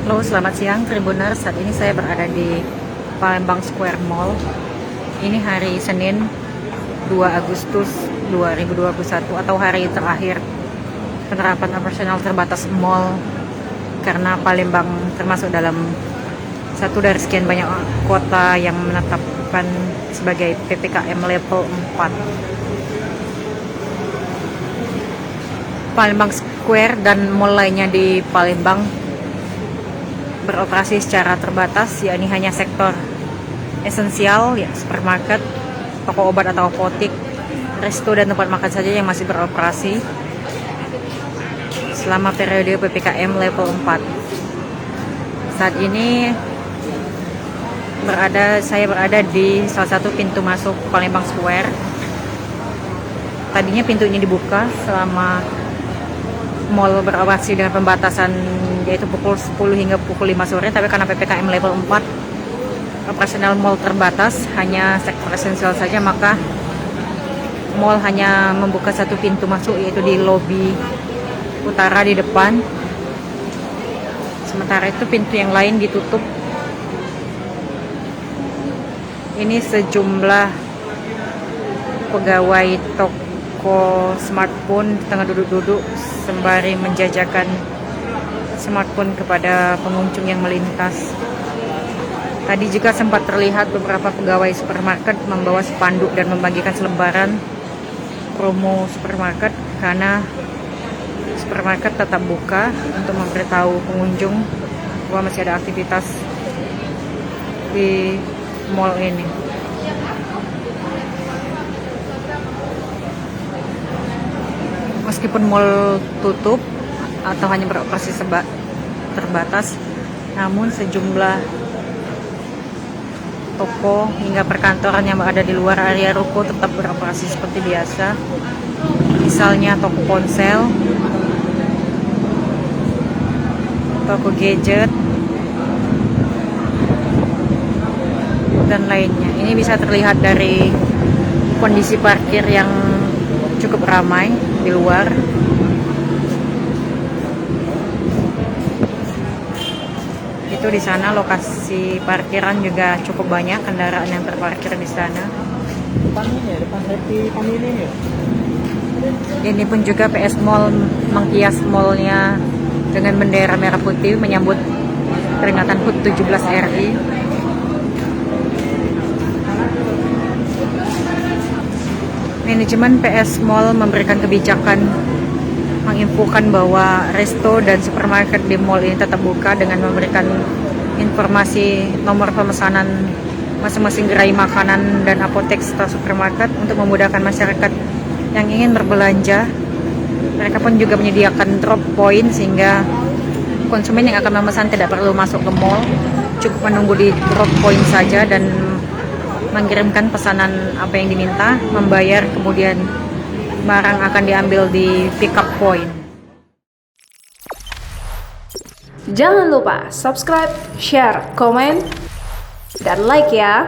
Halo, selamat siang Tribuners. Saat ini saya berada di Palembang Square Mall. Ini hari Senin 2 Agustus 2021 atau hari terakhir penerapan operasional terbatas mall, karena Palembang termasuk dalam satu dari sekian banyak kota yang menetapkan sebagai PPKM level 4. Palembang Square dan mall lainnya di Palembang beroperasi secara terbatas, yakni hanya sektor esensial, ya, supermarket, toko obat atau apotik, resto dan tempat makan saja yang masih beroperasi selama periode PPKM level 4. Saat ini saya berada di salah satu pintu masuk Palembang Square. Tadinya pintu ini dibuka selama mall beroperasi dengan pembatasan, yaitu pukul 10 hingga pukul 5 sore, tapi karena PPKM level 4 operasional mall terbatas, hanya sektor esensial saja, maka mall hanya membuka satu pintu masuk, yaitu di lobi utara di depan. Sementara itu pintu yang lain ditutup. Ini sejumlah pegawai toko smartphone tengah duduk-duduk sembari menjajakan smartphone kepada pengunjung yang melintas. Tadi juga sempat terlihat beberapa pegawai supermarket membawa spanduk dan membagikan selebaran promo supermarket, karena supermarket tetap buka untuk memberitahu pengunjung bahwa masih ada aktivitas di mall ini. Meskipun mall tutup atau hanya beroperasi terbatas, namun sejumlah toko hingga perkantoran yang berada di luar area ruko tetap beroperasi seperti biasa. Misalnya toko ponsel, toko gadget, dan lainnya. Ini bisa terlihat dari kondisi parkir yang cukup ramai di luar. Itu di sana lokasi parkiran juga cukup banyak kendaraan yang terparkir di sana. Depan Happy Family ya. Ini pun juga PS Mall menghias mallnya dengan bendera merah putih menyambut peringatan HUT 17 RI. Manajemen PS Mall memberikan kebijakan menginfokan bahwa resto dan supermarket di mall ini tetap buka dengan memberikan informasi nomor pemesanan masing-masing gerai makanan dan apotek serta supermarket untuk memudahkan masyarakat yang ingin berbelanja. Mereka pun juga menyediakan drop point sehingga konsumen yang akan memesan tidak perlu masuk ke mall, cukup menunggu di drop point saja dan mengirimkan pesanan apa yang diminta, membayar, kemudian barang akan diambil di pick up point. Jangan lupa subscribe, share, komen, dan like ya.